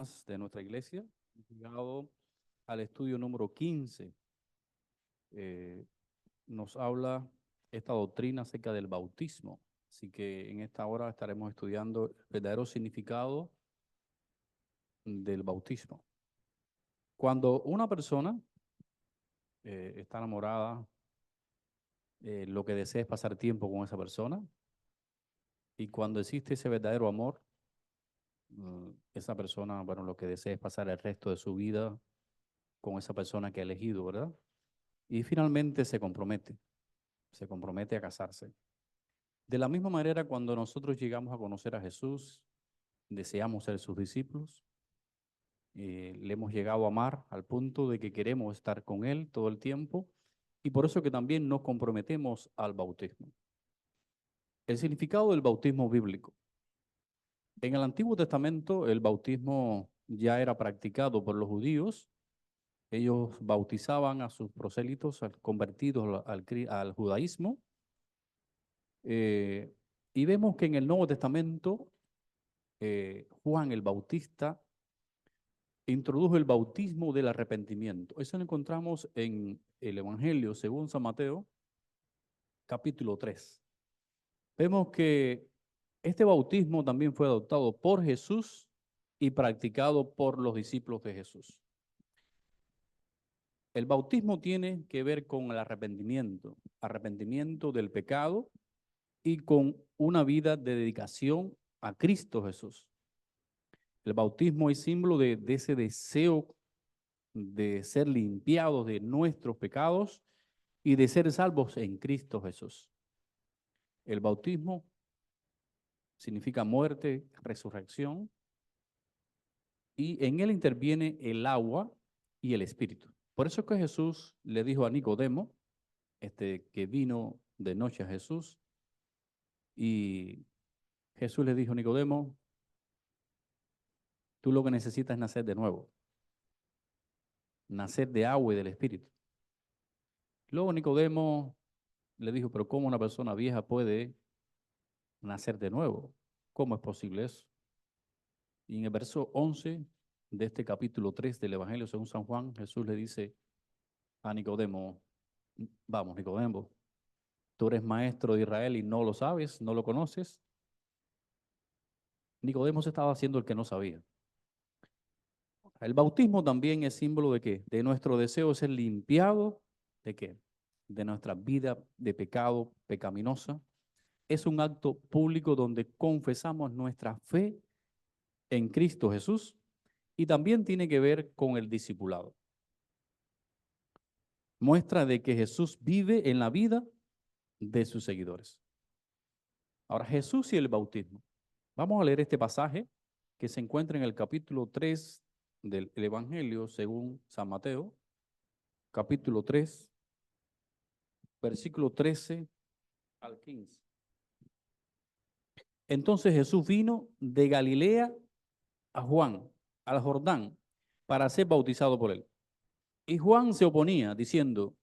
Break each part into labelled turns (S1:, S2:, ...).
S1: de nuestra iglesia. Hemos llegado al estudio número 15. Nos habla esta doctrina acerca del bautismo. Así que en esta hora estaremos estudiando el verdadero significado del bautismo. Cuando una persona está enamorada, lo que desea es pasar tiempo con esa persona. Y cuando existe ese verdadero amor, esa persona, bueno, lo que desea es pasar el resto de su vida con esa persona que ha elegido, ¿verdad? Y finalmente se compromete a casarse. De la misma manera, cuando nosotros llegamos a conocer a Jesús, deseamos ser sus discípulos, le hemos llegado a amar al punto de que queremos estar con Él todo el tiempo, y por eso que también nos comprometemos al bautismo. El significado del bautismo bíblico. En el Antiguo Testamento, el bautismo ya era practicado por los judíos. Ellos bautizaban a sus prosélitos convertidos al judaísmo. Y vemos que en el Nuevo Testamento, Juan el Bautista introdujo el bautismo del arrepentimiento. Eso lo encontramos en el Evangelio según San Mateo, capítulo 3. Vemos que este bautismo también fue adoptado por Jesús y practicado por los discípulos de Jesús. El bautismo tiene que ver con el arrepentimiento del pecado y con una vida de dedicación a Cristo Jesús. El bautismo es símbolo de ese deseo de ser limpiados de nuestros pecados y de ser salvos en Cristo Jesús. El bautismo significa muerte, resurrección, y en él interviene el agua y el espíritu. Por eso es que Jesús le dijo a Nicodemo, que vino de noche a Jesús, y Jesús le dijo a Nicodemo, tú lo que necesitas es nacer de nuevo, nacer de agua y del espíritu. Luego Nicodemo le dijo, pero ¿cómo una persona vieja puede nacer de nuevo? ¿Cómo es posible eso? Y en el verso 11 de este capítulo 3 del Evangelio según San Juan, Jesús le dice a Nicodemo, vamos Nicodemo, tú eres maestro de Israel y no lo sabes, no lo conoces. Nicodemo se estaba haciendo el que no sabía. El bautismo también es símbolo de ¿qué? De nuestro deseo de ser limpiado, ¿de qué? De nuestra vida de pecado pecaminosa. Es un acto público donde confesamos nuestra fe en Cristo Jesús y también tiene que ver con el discipulado. Muestra de que Jesús vive en la vida de sus seguidores. Ahora, Jesús y el bautismo. Vamos a leer este pasaje que se encuentra en el capítulo 3 del Evangelio según San Mateo, capítulo 3, versículo 13 al 15. Entonces Jesús vino de Galilea a Juan, al Jordán, para ser bautizado por él. Y Juan se oponía, diciendo,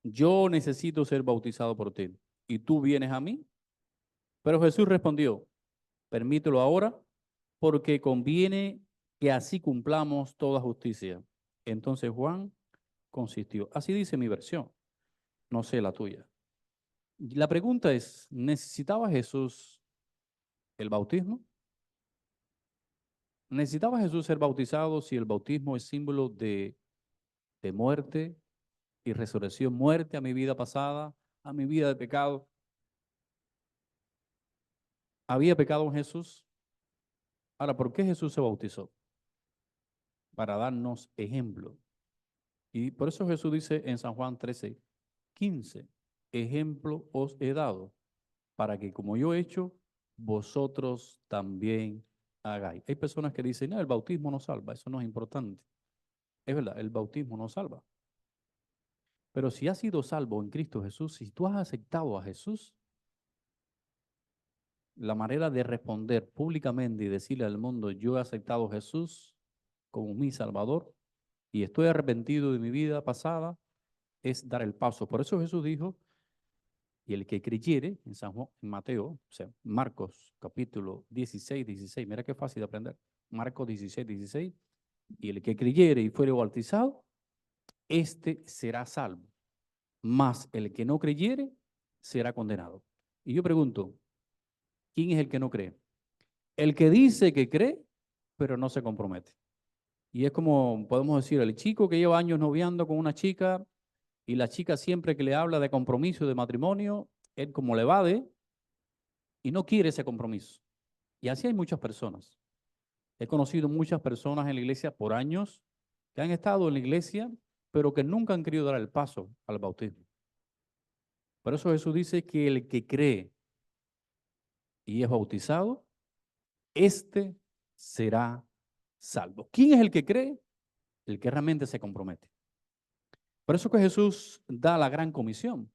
S1: yo necesito ser bautizado por ti, ¿y tú vienes a mí? Pero Jesús respondió, permítelo ahora, porque conviene que así cumplamos toda justicia. Entonces Juan consistió. Así dice mi versión, no sé la tuya. La pregunta es, ¿necesitaba Jesús el bautismo? ¿Necesitaba Jesús ser bautizado si el bautismo es símbolo de muerte y resurrección? Muerte a mi vida pasada, a mi vida de pecado. ¿Había pecado en Jesús? Ahora, ¿por qué Jesús se bautizó? Para darnos ejemplo. Y por eso Jesús dice en San Juan 13:15, ejemplo os he dado, para que como yo he hecho, vosotros también hagáis. Hay personas que dicen, no, el bautismo no salva, eso no es importante. Es verdad, el bautismo no salva. Pero si has sido salvo en Cristo Jesús, si tú has aceptado a Jesús, la manera de responder públicamente y decirle al mundo, yo he aceptado a Jesús como mi Salvador y estoy arrepentido de mi vida pasada, es dar el paso. Por eso Jesús dijo, y el que creyere, en Mateo, o sea, Marcos capítulo 16, mira qué fácil de aprender. Marcos 16:16. Y el que creyere y fuere bautizado, este será salvo. Mas el que no creyere será condenado. Y yo pregunto, ¿quién es el que no cree? El que dice que cree, pero no se compromete. Y es como, podemos decir, el chico que lleva años noviando con una chica y la chica siempre que le habla de compromiso, de matrimonio, él como le evade y no quiere ese compromiso. Y así hay muchas personas. He conocido muchas personas en la iglesia por años que han estado en la iglesia, pero que nunca han querido dar el paso al bautismo. Por eso Jesús dice que el que cree y es bautizado, este será salvo. ¿Quién es el que cree? El que realmente se compromete. Por eso que Jesús da la gran comisión,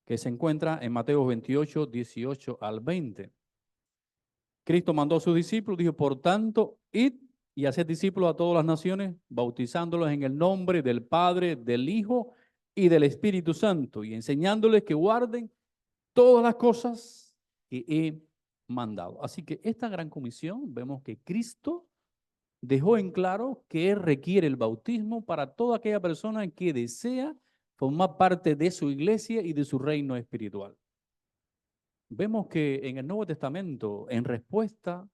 S1: que se encuentra en Mateo 28, 18 al 20. Cristo mandó a sus discípulos, dijo, por tanto, id y haced discípulos a todas las naciones, bautizándolos en el nombre del Padre, del Hijo y del Espíritu Santo, y enseñándoles que guarden todas las cosas que he mandado. Así que esta gran comisión, vemos que Cristo dejó en claro que Él requiere el bautismo para toda aquella persona que desea formar parte de su iglesia y de su reino espiritual. Vemos que en el Nuevo Testamento, en respuesta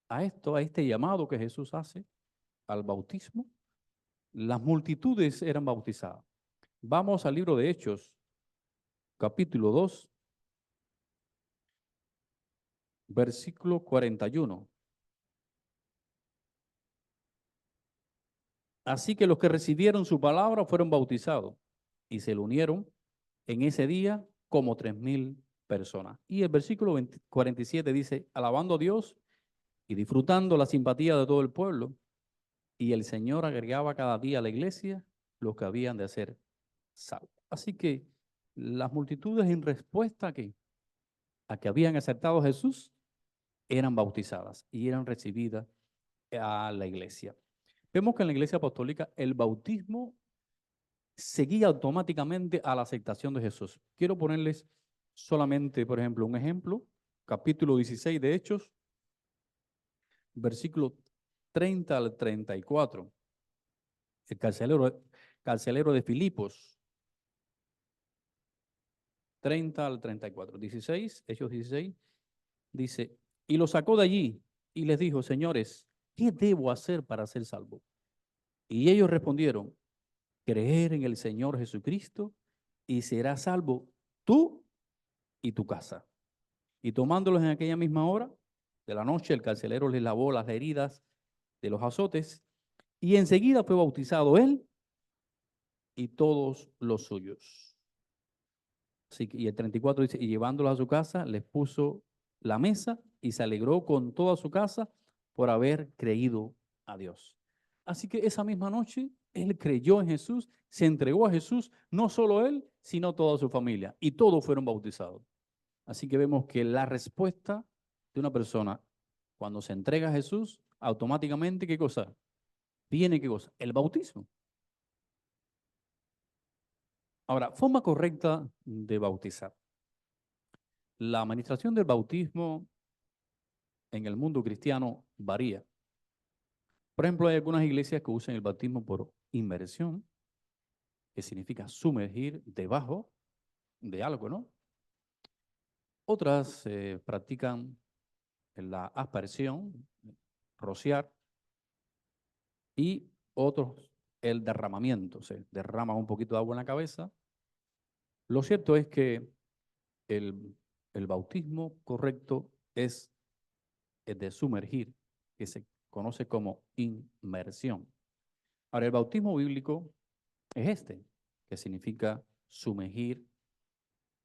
S1: a esto, a este llamado que Jesús hace al bautismo, las multitudes eran bautizadas. Vamos al libro de Hechos, capítulo 2, versículo 41. Así que los que recibieron su palabra fueron bautizados y se le unieron en ese día como 3,000 personas. Y el versículo 47 dice, alabando a Dios y disfrutando la simpatía de todo el pueblo, y el Señor agregaba cada día a la iglesia los que habían de ser salvos. Así que las multitudes en respuesta a que habían aceptado a Jesús eran bautizadas y eran recibidas a la iglesia. Vemos que en la iglesia apostólica el bautismo seguía automáticamente a la aceptación de Jesús. Quiero ponerles solamente, por ejemplo, un ejemplo, capítulo 16 de Hechos, versículo 30 al 34. El carcelero de Filipos, 30 al 34. 16, Hechos 16, dice, y lo sacó de allí y les dijo, señores, ¿qué debo hacer para ser salvo? Y ellos respondieron, creer en el Señor Jesucristo y serás salvo tú y tu casa. Y tomándolos en aquella misma hora de la noche, el carcelero les lavó las heridas de los azotes y enseguida fue bautizado él y todos los suyos. Así que, y el 34 dice, y llevándolos a su casa, les puso la mesa y se alegró con toda su casa por haber creído a Dios. Así que esa misma noche, él creyó en Jesús, se entregó a Jesús, no solo él, sino toda su familia, y todos fueron bautizados. Así que vemos que la respuesta de una persona cuando se entrega a Jesús, automáticamente, ¿qué cosa? Viene, ¿qué cosa? El bautismo. Ahora, forma correcta de bautizar. La administración del bautismo en el mundo cristiano varía. Por ejemplo, hay algunas iglesias que usan el bautismo por inmersión, que significa sumergir debajo de algo, ¿no? Otras practican la aspersión, rociar, y otros el derramamiento, se derrama un poquito de agua en la cabeza. Lo cierto es que el, el bautismo correcto es el de sumergir, que se conoce como inmersión. Ahora, el bautismo bíblico es este, que significa sumergir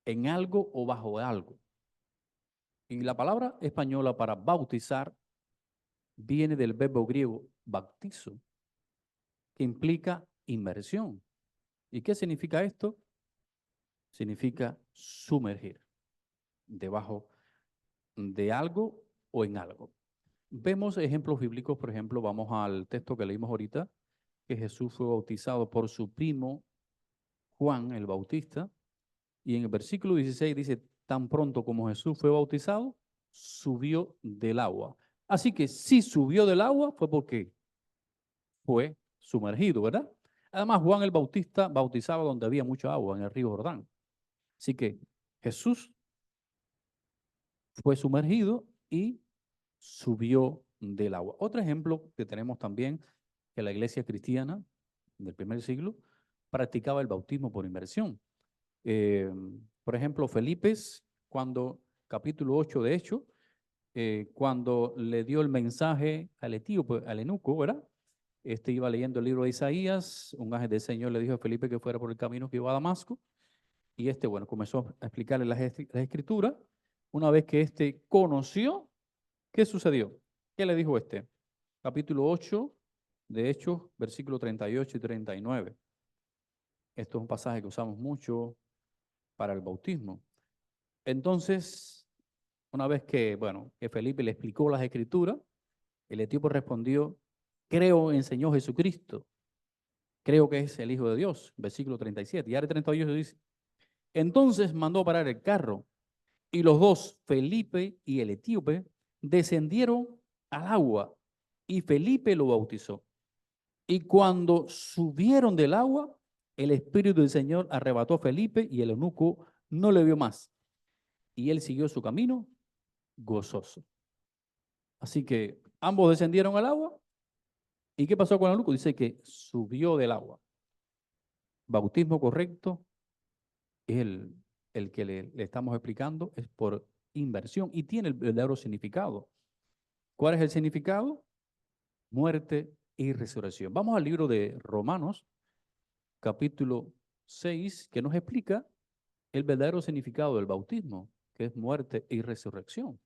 S1: en algo o bajo algo. Y la palabra española para bautizar viene del verbo griego baptizo, que implica inmersión. ¿Y qué significa esto? Significa sumergir debajo de algo o en algo. Vemos ejemplos bíblicos, por ejemplo, vamos al texto que leímos ahorita, que Jesús fue bautizado por su primo Juan el Bautista, y en el versículo 16 dice, tan pronto como Jesús fue bautizado, subió del agua. Así que si subió del agua fue porque fue sumergido, ¿verdad? Además, Juan el Bautista bautizaba donde había mucha agua, en el río Jordán. Así que Jesús fue sumergido y subió del agua. Otro ejemplo que tenemos también, que la iglesia cristiana del primer siglo practicaba el bautismo por inmersión. Eh, por ejemplo, Felipe, cuando, capítulo 8 de Hechos, cuando le dio el mensaje al etíope, al eunuco, ¿verdad? Este iba leyendo el libro de Isaías, un ángel del Señor le dijo a Felipe que fuera por el camino que iba a Damasco, y bueno, comenzó a explicarle las escrituras. Una vez que conoció, ¿qué sucedió? ¿Qué le dijo Capítulo 8 de Hechos, versículos 38 y 39. Esto es un pasaje que usamos mucho para el bautismo. Entonces, una vez que, bueno, que Felipe le explicó las escrituras, el etíope respondió, creo en Señor Jesucristo, creo que es el Hijo de Dios, versículo 37. Y ahora 38 dice, entonces mandó parar el carro, y los dos, Felipe y el etíope, descendieron al agua, y Felipe lo bautizó. Y cuando subieron del agua, el Espíritu del Señor arrebató a Felipe y el eunuco no le vio más. Y él siguió su camino gozoso. Así que ambos descendieron al agua. ¿Y qué pasó con el eunuco? Dice que subió del agua. Bautismo correcto es el que le estamos explicando, es por inversión y tiene el verdadero significado. ¿Cuál es el significado? Muerte y resurrección. Vamos al libro de Romanos, capítulo 6, que nos explica el verdadero significado del bautismo, que es muerte y resurrección.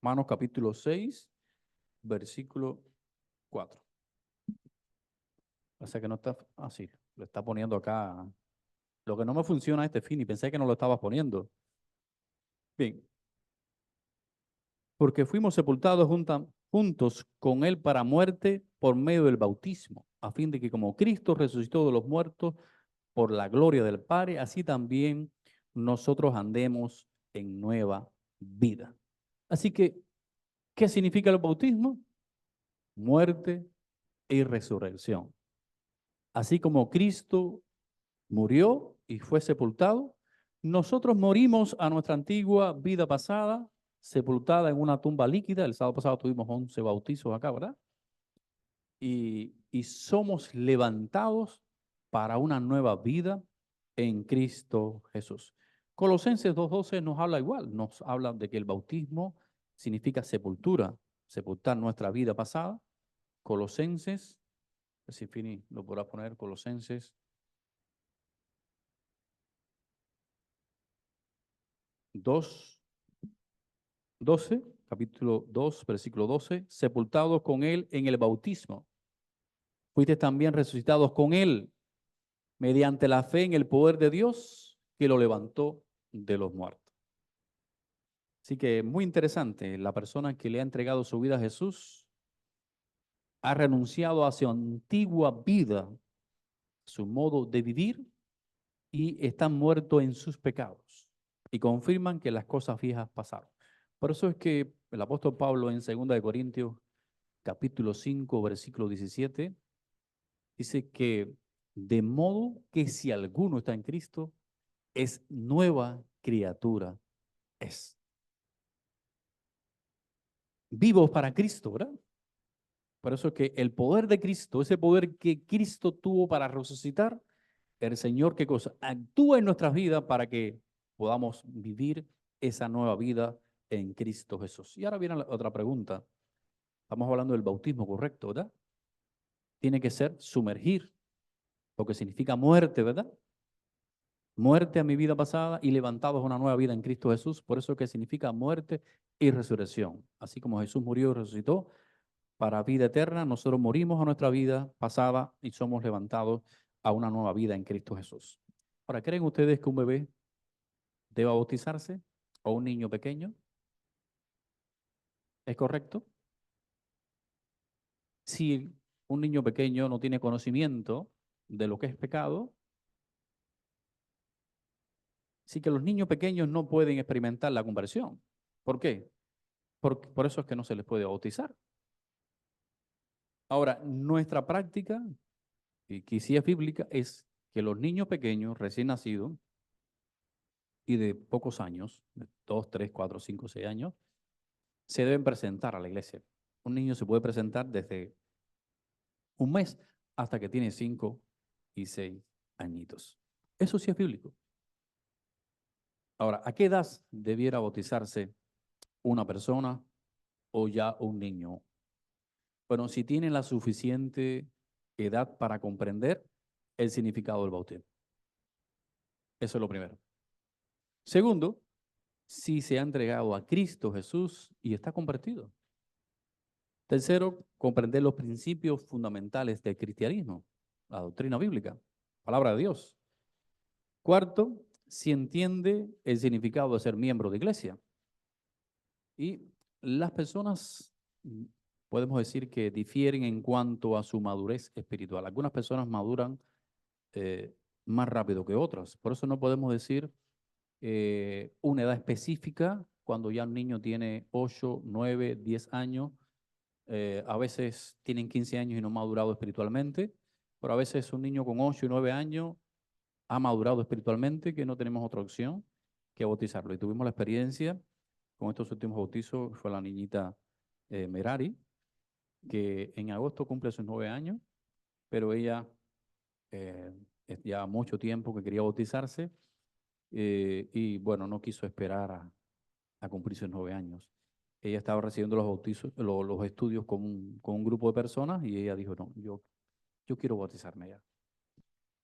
S1: Romanos capítulo 6, versículo 4. O sea que no está así, lo está poniendo acá. Lo que no me funciona fin y pensé que no lo estabas poniendo. Bien, porque fuimos sepultados juntos con él para muerte por medio del bautismo, a fin de que como Cristo resucitó de los muertos por la gloria del Padre, así también nosotros andemos en nueva vida. Así que, ¿qué significa el bautismo? Muerte y resurrección. Así como Cristo murió y fue sepultado, nosotros morimos a nuestra antigua vida pasada, sepultada en una tumba líquida. El sábado pasado tuvimos 11 bautizos acá, ¿verdad? Y somos levantados para una nueva vida en Cristo Jesús. Colosenses 2:12 nos habla igual, nos habla de que el bautismo significa sepultura, sepultar nuestra vida pasada. Colosenses, si Fini lo podrá poner, Colosenses 2:12, capítulo 2, versículo 12, sepultados con él en el bautismo. Fuiste también resucitados con él mediante la fe en el poder de Dios que lo levantó de los muertos. Así que muy interesante, la persona que le ha entregado su vida a Jesús ha renunciado a su antigua vida, su modo de vivir, y está muerto en sus pecados. Y confirman que las cosas viejas pasaron. Por eso es que el apóstol Pablo en 2 Corintios, capítulo 5, versículo 17, dice que de modo que si alguno está en Cristo, es nueva criatura. Es vivos para Cristo, ¿verdad? Por eso es que el poder de Cristo, ese poder que Cristo tuvo para resucitar, el Señor, ¿qué cosa? Actúa en nuestras vidas para que podamos vivir esa nueva vida en Cristo Jesús. Y ahora viene la otra pregunta. Estamos hablando del bautismo, correcto, ¿verdad? Tiene que ser sumergir, porque significa muerte, ¿verdad? Muerte a mi vida pasada y levantados a una nueva vida en Cristo Jesús. Por eso que significa muerte y resurrección. Así como Jesús murió y resucitó para vida eterna, nosotros morimos a nuestra vida pasada y somos levantados a una nueva vida en Cristo Jesús. Ahora, ¿creen ustedes que un bebé deba bautizarse o un niño pequeño? ¿Es correcto? Si un niño pequeño no tiene conocimiento de lo que es pecado, sí que los niños pequeños no pueden experimentar la conversión. ¿Por qué? Por eso es que no se les puede bautizar. Ahora, nuestra práctica, y que sí es bíblica, es que los niños pequeños, recién nacidos y de pocos años, de 2, 3, 4, 5, 6 años, se deben presentar a la iglesia. Un niño se puede presentar desde un mes hasta que tiene 5 y 6 añitos. Eso sí es bíblico. Ahora, ¿a qué edad debiera bautizarse una persona o ya un niño? Bueno, si tiene la suficiente edad para comprender el significado del bautismo. Eso es lo primero. Segundo, si se ha entregado a Cristo Jesús y está convertido. Tercero, comprender los principios fundamentales del cristianismo, la doctrina bíblica, palabra de Dios. Cuarto, si entiende el significado de ser miembro de iglesia. Y las personas, podemos decir que difieren en cuanto a su madurez espiritual. Algunas personas maduran más rápido que otras. Por eso no podemos decir una edad específica cuando ya un niño tiene 8, 9, 10 años. A veces tienen 15 años y no han madurado espiritualmente, pero a veces un niño con 8 y 9 años ha madurado espiritualmente, que no tenemos otra opción que bautizarlo. Y tuvimos la experiencia con estos últimos bautizos, fue la niñita Merari, que en agosto cumple sus 9 años, pero ella ya mucho tiempo que quería bautizarse y bueno, no quiso esperar a cumplir sus 9 años. Ella estaba recibiendo los bautizos, los estudios con un grupo de personas y ella dijo, no, yo quiero bautizarme ya.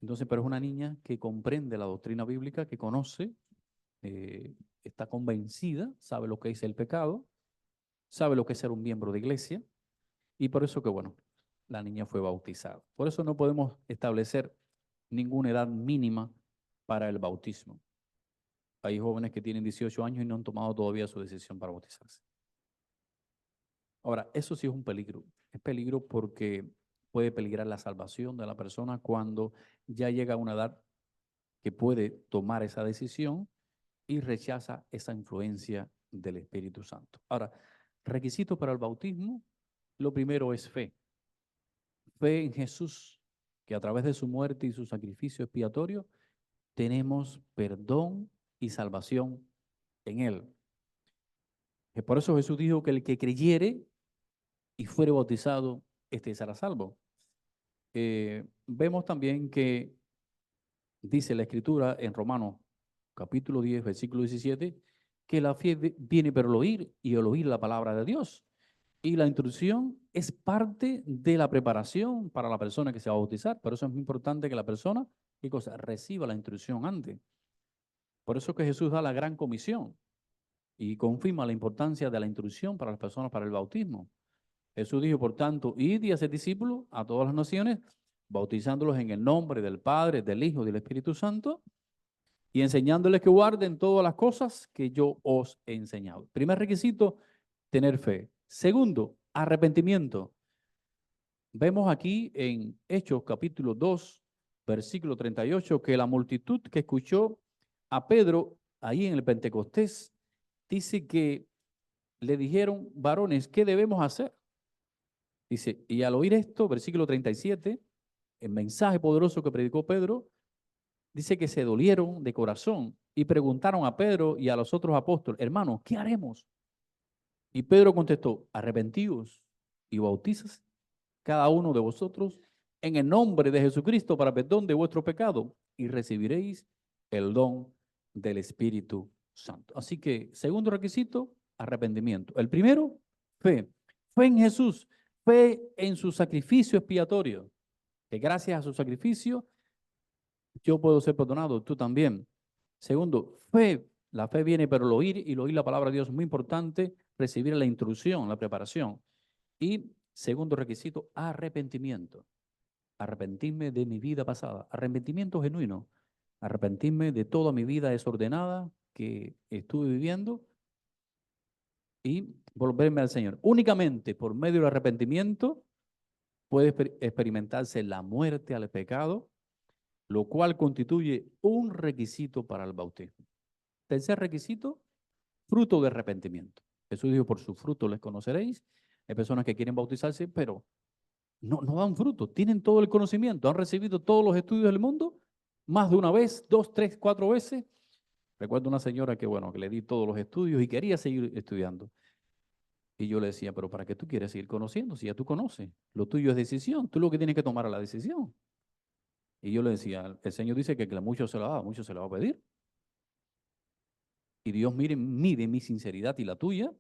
S1: Entonces, pero es una niña que comprende la doctrina bíblica, que conoce, está convencida, sabe lo que es el pecado, sabe lo que es ser un miembro de iglesia y por eso que, bueno, la niña fue bautizada. Por eso no podemos establecer ninguna edad mínima para el bautismo. Hay jóvenes que tienen 18 años y no han tomado todavía su decisión para bautizarse. Ahora, eso sí es un peligro. Es peligro porque puede peligrar la salvación de la persona cuando ya llega a una edad que puede tomar esa decisión y rechaza esa influencia del Espíritu Santo. Ahora, requisitos para el bautismo, lo primero es fe. Fe en Jesús, que a través de su muerte y su sacrificio expiatorio tenemos perdón y salvación en Él. Y por eso Jesús dijo que el que creyere y fuere bautizado, este será salvo. Vemos también que dice la Escritura en Romanos capítulo 10, versículo 17, que la fe viene por el oír y el oír la palabra de Dios. Y la instrucción es parte de la preparación para la persona que se va a bautizar. Por eso es muy importante que la persona, ¿qué cosa? Reciba la instrucción antes. Por eso que Jesús da la gran comisión y confirma la importancia de la instrucción para las personas para el bautismo. Jesús dijo, por tanto, id y haced discípulos a todas las naciones, bautizándolos en el nombre del Padre, del Hijo y del Espíritu Santo, y enseñándoles que guarden todas las cosas que yo os he enseñado. Primer requisito, tener fe. Segundo, arrepentimiento. Vemos aquí en Hechos capítulo 2, versículo 38, que la multitud que escuchó a Pedro ahí en el Pentecostés, dice que le dijeron, varones, ¿qué debemos hacer? Dice, y al oír esto, versículo 37, el mensaje poderoso que predicó Pedro, dice que se dolieron de corazón y preguntaron a Pedro y a los otros apóstoles, hermanos, ¿qué haremos? Y Pedro contestó, arrepentíos y bautizas cada uno de vosotros en el nombre de Jesucristo para perdón de vuestro pecado y recibiréis el don del Espíritu Santo. Así que, segundo requisito, arrepentimiento. El primero, fe. Fe en Jesús, fe en su sacrificio expiatorio, que gracias a su sacrificio yo puedo ser perdonado, tú también. Segundo, fe. La fe viene por el oír y el oír la palabra de Dios es muy importante, recibir la instrucción, la preparación. Y segundo requisito, arrepentimiento. Arrepentirme de mi vida pasada. Arrepentimiento genuino. Arrepentirme de toda mi vida desordenada que estuve viviendo y volverme al Señor. Únicamente por medio del arrepentimiento puede experimentarse la muerte al pecado, lo cual constituye un requisito para el bautismo. Tercer requisito, fruto de arrepentimiento. Jesús dijo, por su fruto les conoceréis. Hay personas que quieren bautizarse, pero no dan fruto. Tienen todo el conocimiento, han recibido todos los estudios del mundo, más de una vez, 2, 3, 4 veces. Recuerdo una señora que, bueno, que le di todos los estudios y quería seguir estudiando. Y yo le decía, pero ¿para qué tú quieres seguir conociendo si ya tú conoces? Lo tuyo es decisión, tú lo que tienes que tomar es la decisión. Y yo le decía, el Señor dice que a muchos se lo da, a muchos se lo va a pedir. Y Dios mide mi sinceridad y la tuya.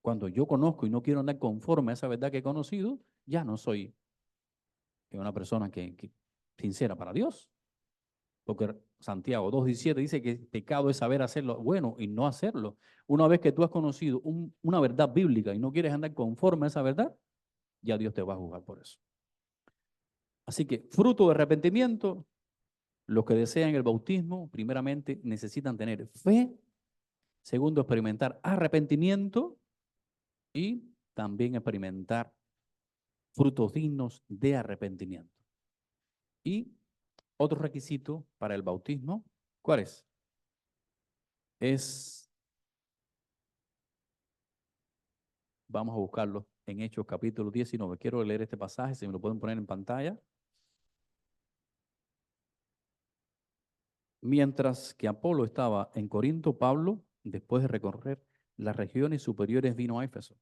S1: Cuando yo conozco y no quiero andar conforme a esa verdad que he conocido, ya no soy una persona que sincera para Dios. Porque Santiago 2:17 dice que pecado es saber hacer lo bueno y no hacerlo. Una vez que tú has conocido una verdad bíblica y no quieres andar conforme a esa verdad, ya Dios te va a juzgar por eso. Así que fruto de arrepentimiento, los que desean el bautismo, primeramente necesitan tener fe, segundo, experimentar arrepentimiento y también experimentar frutos dignos de arrepentimiento. Y otro requisito para el bautismo, ¿cuál es? Vamos a buscarlo en Hechos capítulo 19. Quiero leer este pasaje, si me lo pueden poner en pantalla. Mientras que Apolo estaba en Corinto, Pablo, después de recorrer las regiones superiores, vino a Éfeso.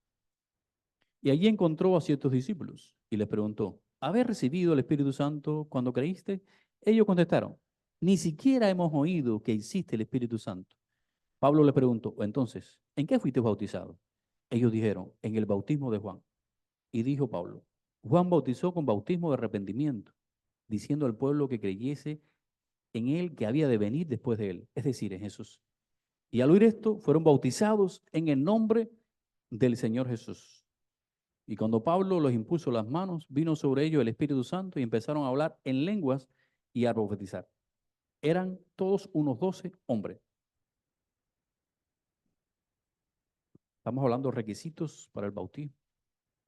S1: Y allí encontró a ciertos discípulos y les preguntó, ¿habéis recibido el Espíritu Santo cuando creíste? Ellos contestaron, ni siquiera hemos oído que existe el Espíritu Santo. Pablo le preguntó, entonces, ¿en qué fuiste bautizado? Ellos dijeron, en el bautismo de Juan. Y dijo Pablo, Juan bautizó con bautismo de arrepentimiento, diciendo al pueblo que creyese en él que había de venir después de él, es decir, en Jesús. Y al oír esto, fueron bautizados en el nombre del Señor Jesús. Y cuando Pablo los impuso las manos, vino sobre ellos el Espíritu Santo y empezaron a hablar en lenguas y a profetizar. Eran todos unos 12 hombres. Estamos hablando de requisitos para el bautismo.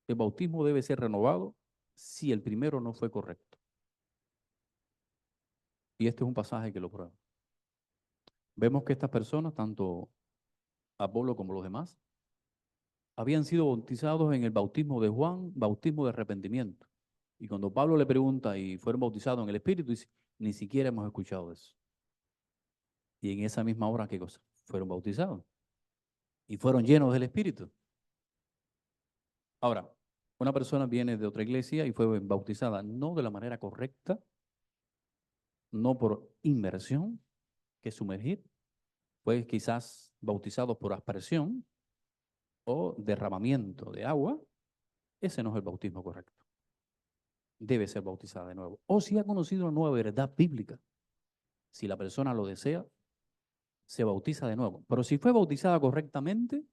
S1: El bautismo debe ser renovado si el primero no fue correcto. Y este es un pasaje que lo prueba. Vemos que estas personas, tanto Apolo como los demás, habían sido bautizados en el bautismo de Juan, bautismo de arrepentimiento. Y cuando Pablo le pregunta y fueron bautizados en el Espíritu, dice, ni siquiera hemos escuchado eso. Y en esa misma hora, ¿qué cosa? Fueron bautizados y fueron llenos del Espíritu. Ahora, una persona viene de otra iglesia y fue bautizada no de la manera correcta, no por inmersión, que es sumergir, fue quizás bautizado por aspersión o derramamiento de agua. Ese no es el bautismo correcto. Debe ser bautizada de nuevo. O si ha conocido una nueva verdad bíblica, si la persona lo desea, se bautiza de nuevo. Pero si fue bautizada correctamente,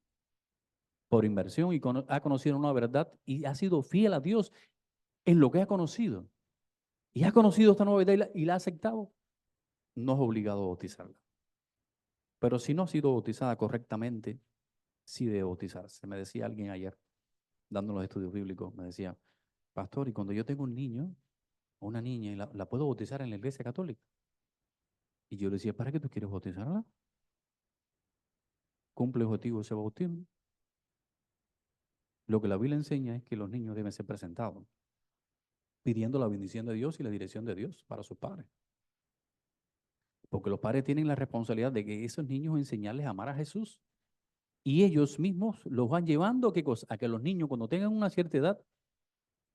S1: por inversión y ha conocido una verdad y ha sido fiel a Dios en lo que ha conocido, y ha conocido esta nueva verdad y la ha aceptado, no es obligado a bautizarla. Pero si no ha sido bautizada correctamente, sí debe bautizarse. Me decía alguien ayer, dando los estudios bíblicos, me decía, pastor, y cuando yo tengo un niño o una niña y la puedo bautizar en la iglesia católica. Y yo le decía, ¿para qué tú quieres bautizarla? ¿Cumple el objetivo de ese bautismo? Lo que la Biblia enseña es que los niños deben ser presentados, pidiendo la bendición de Dios y la dirección de Dios para sus padres. Porque los padres tienen la responsabilidad de que esos niños enseñarles a amar a Jesús. Y ellos mismos los van llevando ¿qué cosa? A que los niños cuando tengan una cierta edad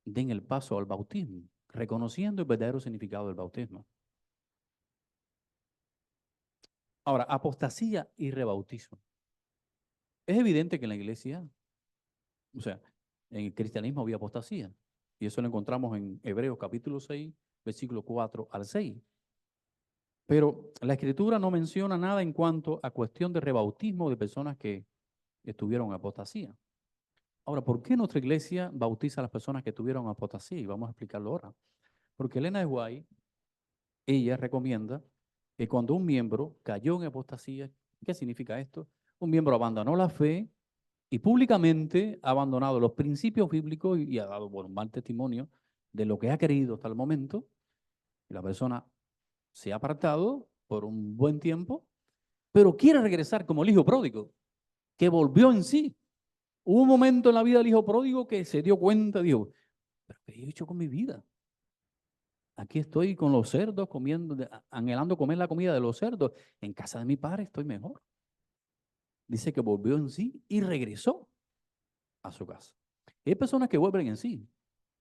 S1: den el paso al bautismo, reconociendo el verdadero significado del bautismo. Ahora, apostasía y rebautismo. Es evidente que en la iglesia, o sea, en el cristianismo había apostasía. Y eso lo encontramos en Hebreos capítulo 6, versículo 4 al 6. Pero la escritura no menciona nada en cuanto a cuestión de rebautismo de personas que estuvieron en apostasía. Ahora, ¿por qué nuestra iglesia bautiza a las personas que tuvieron apostasía? Y vamos a explicarlo ahora. Porque Elena de White, ella recomienda que cuando un miembro cayó en apostasía, ¿qué significa esto? Un miembro abandonó la fe y públicamente ha abandonado los principios bíblicos y ha dado un mal testimonio de lo que ha creído hasta el momento. Y la persona se ha apartado por un buen tiempo pero quiere regresar como el hijo pródigo, que volvió en sí. Hubo un momento en la vida del hijo pródigo que se dio cuenta, dijo, ¿pero qué he hecho con mi vida? Aquí estoy con los cerdos, comiendo, anhelando comer la comida de los cerdos. En casa de mi padre estoy mejor. Dice que volvió en sí y regresó a su casa. Y hay personas que vuelven en sí,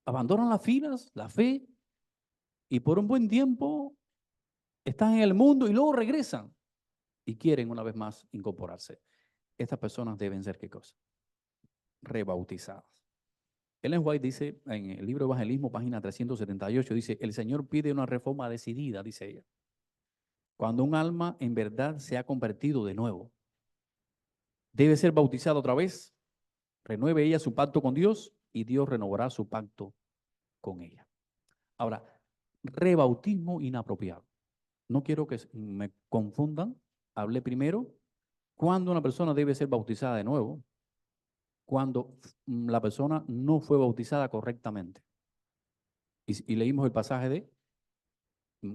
S1: abandonan las filas, la fe, y por un buen tiempo están en el mundo y luego regresan y quieren una vez más incorporarse. Estas personas deben ser, ¿qué cosa? Rebautizadas. Ellen White dice en el libro Evangelismo, página 378, dice, el Señor pide una reforma decidida, dice ella, cuando un alma en verdad se ha convertido de nuevo. Debe ser bautizada otra vez, renueve ella su pacto con Dios y Dios renovará su pacto con ella. Ahora, rebautismo inapropiado. No quiero que me confundan. Hablé primero cuando una persona debe ser bautizada de nuevo, cuando la persona no fue bautizada correctamente. Y leímos el pasaje de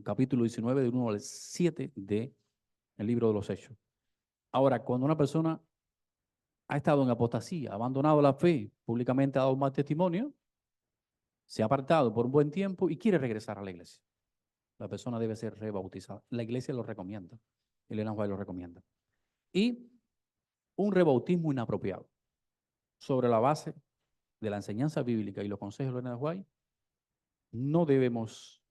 S1: capítulo 19, de 1 al 7 del libro de los Hechos. Ahora, cuando una persona ha estado en apostasía, ha abandonado la fe, públicamente ha dado mal testimonio, se ha apartado por un buen tiempo y quiere regresar a la iglesia, la persona debe ser rebautizada. La iglesia lo recomienda, el Ellen White lo recomienda. Y un rebautismo inapropiado, sobre la base de la enseñanza bíblica y los consejos de Ellen White, no debemos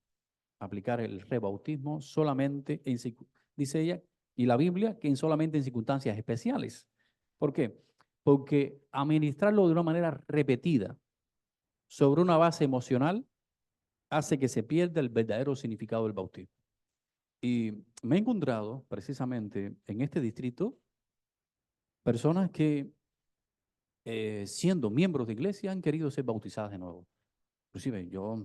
S1: aplicar el rebautismo solamente dice ella, y la Biblia, que solamente en circunstancias especiales. ¿Por qué? Porque administrarlo de una manera repetida sobre una base emocional hace que se pierda el verdadero significado del bautismo. Y me he encontrado precisamente en este distrito personas que siendo miembros de iglesia han querido ser bautizadas de nuevo. Inclusive yo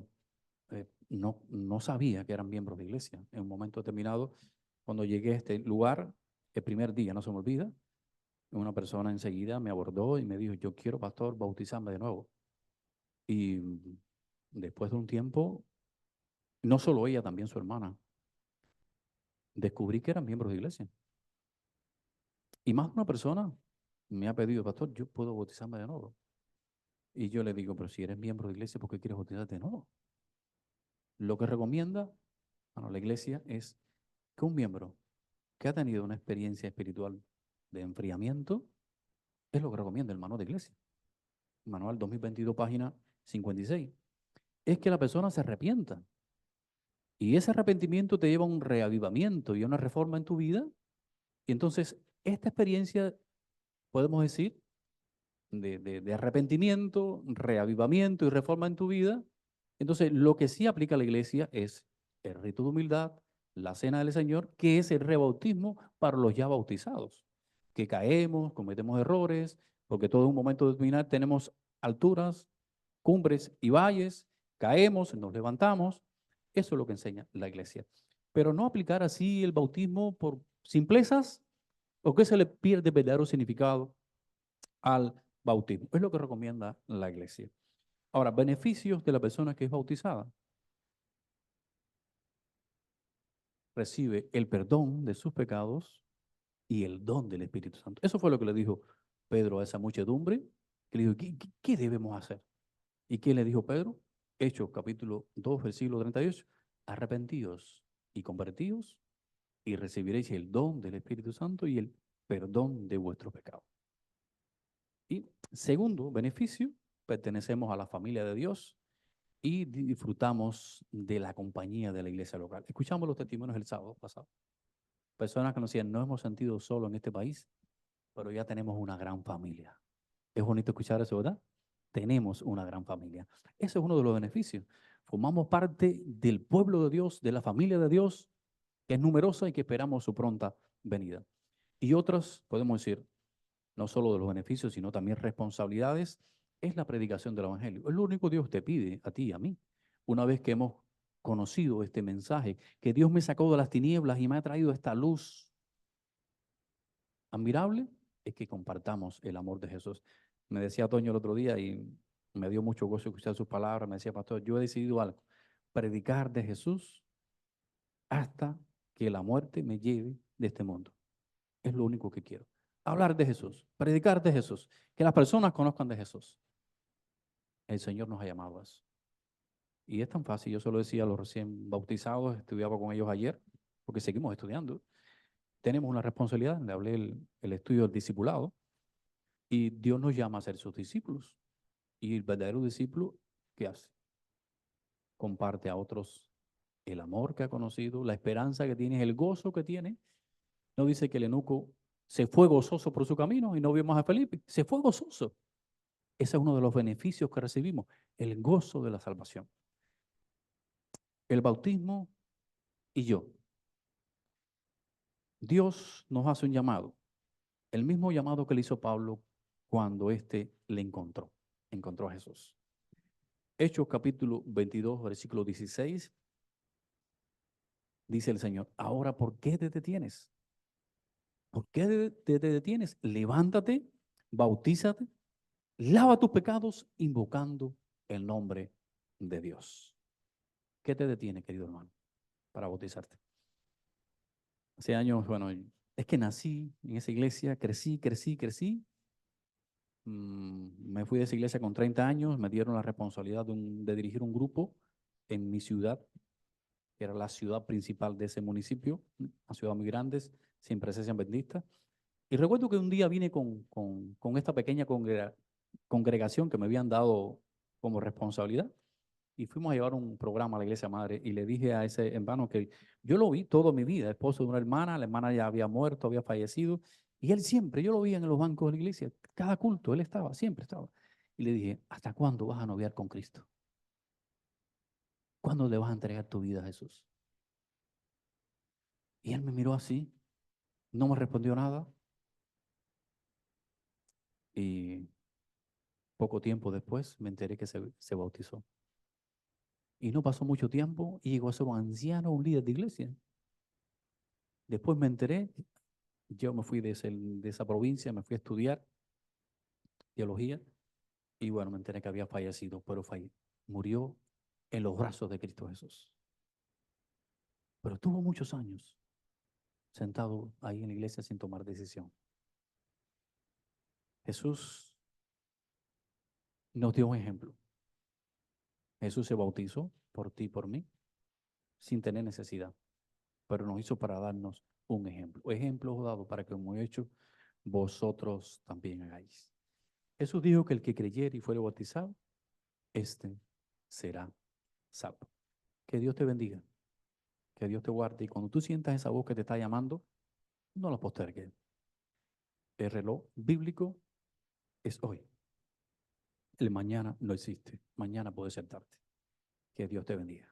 S1: no sabía que eran miembros de iglesia. En un momento determinado, cuando llegué a este lugar, el primer día, no se me olvida, una persona enseguida me abordó y me dijo, yo quiero, pastor, bautizarme de nuevo. Y después de un tiempo, no solo ella, también su hermana, descubrí que eran miembros de iglesia. Y más de una persona me ha pedido, pastor, yo puedo bautizarme de nuevo. Y yo le digo, pero si eres miembro de iglesia, ¿por qué quieres bautizarte de nuevo? Lo que recomienda la iglesia es que un miembro que ha tenido una experiencia espiritual de enfriamiento, es lo que recomienda el manual de iglesia. Manual 2022, página 56. Es que la persona se arrepienta. Y ese arrepentimiento te lleva a un reavivamiento y a una reforma en tu vida. Y entonces, esta experiencia, podemos decir, de arrepentimiento, reavivamiento y reforma en tu vida. Entonces, lo que sí aplica a la iglesia es el rito de humildad, la cena del Señor, que es el rebautismo para los ya bautizados, que caemos, cometemos errores, porque todo en un momento determinado tenemos alturas, cumbres y valles, caemos, nos levantamos. Eso es lo que enseña la iglesia. Pero no aplicar así el bautismo por simplezas, o que se le pierde el verdadero significado al bautismo. Es lo que recomienda la iglesia. Ahora, beneficios de la persona que es bautizada. Recibe el perdón de sus pecados y el don del Espíritu Santo. Eso fue lo que le dijo Pedro a esa muchedumbre, que le dijo, ¿qué debemos hacer? ¿Y qué le dijo Pedro? Hechos capítulo 2, versículo 38. Arrepentíos y convertíos y recibiréis el don del Espíritu Santo y el perdón de vuestros pecados. Y segundo beneficio, pertenecemos a la familia de Dios y disfrutamos de la compañía de la iglesia local. Escuchamos los testimonios el sábado pasado. Personas que nos decían, no hemos sentido solo en este país, pero ya tenemos una gran familia. Es bonito escuchar eso, ¿verdad? Tenemos una gran familia. Ese es uno de los beneficios. Formamos parte del pueblo de Dios, de la familia de Dios, que es numerosa y que esperamos su pronta venida. Y otras, podemos decir, no solo de los beneficios, sino también responsabilidades, es la predicación del Evangelio. Es lo único que Dios te pide a ti y a mí. Una vez que hemos conocido este mensaje, que Dios me sacó de las tinieblas y me ha traído esta luz admirable, es que compartamos el amor de Jesús. Me decía Toño el otro día y me dio mucho gozo escuchar sus palabras. Me decía, pastor, yo he decidido algo, predicar de Jesús hasta que la muerte me lleve de este mundo. Es lo único que quiero. Hablar de Jesús, predicar de Jesús, que las personas conozcan de Jesús. El Señor nos ha llamado a eso. Y es tan fácil, yo se lo decía a los recién bautizados, estudiaba con ellos ayer, porque seguimos estudiando. Tenemos una responsabilidad, le hablé el estudio del discipulado, y Dios nos llama a ser sus discípulos. Y el verdadero discípulo, ¿qué hace? Comparte a otros el amor que ha conocido, la esperanza que tiene, el gozo que tiene. No dice que el eunuco se fue gozoso por su camino y no vio más a Felipe, se fue gozoso. Ese es uno de los beneficios que recibimos, el gozo de la salvación. El bautismo y yo. Dios nos hace un llamado, el mismo llamado que le hizo Pablo cuando éste le encontró a Jesús. Hechos capítulo 22, versículo 16, dice el Señor, ahora, ¿por qué te detienes? ¿Por qué te detienes? Levántate, bautízate, lava tus pecados invocando el nombre de Dios. ¿Qué te detiene, querido hermano, para bautizarte? Hace años, bueno, es que nací en esa iglesia, crecí. Me fui de esa iglesia con 30 años, me dieron la responsabilidad de dirigir un grupo en mi ciudad, que era la ciudad principal de ese municipio, una ciudad muy grande, sin presencia adventista. Y recuerdo que un día vine con esta pequeña congregación que me habían dado como responsabilidad y fuimos a llevar un programa a la iglesia madre y le dije a ese hermano que yo lo vi toda mi vida, esposo de una hermana, la hermana ya había muerto, había fallecido y él siempre, yo lo veía en los bancos de la iglesia, cada culto, él estaba, siempre estaba. Y le dije, ¿hasta cuándo vas a noviar con Cristo? ¿Cuándo le vas a entregar tu vida a Jesús? Y él me miró así, no me respondió nada y poco tiempo después me enteré que se bautizó. Y no pasó mucho tiempo y llegó a ser un anciano, un líder de iglesia. Después me enteré, yo me fui de esa provincia, me fui a estudiar teología y bueno, me enteré que había fallecido, pero murió en los brazos de Cristo Jesús. Pero tuvo muchos años sentado ahí en la iglesia sin tomar decisión. Jesús nos dio un ejemplo. Jesús se bautizó por ti y por mí sin tener necesidad, pero nos hizo para darnos un ejemplo. Ejemplo dado para que como he hecho, vosotros también hagáis. Jesús dijo que el que creyere y fuere bautizado, este será salvo. Que Dios te bendiga, que Dios te guarde. Y cuando tú sientas esa voz que te está llamando, no la postergues. El reloj bíblico es hoy. El mañana no existe. Mañana puede ser tarde. Que Dios te bendiga.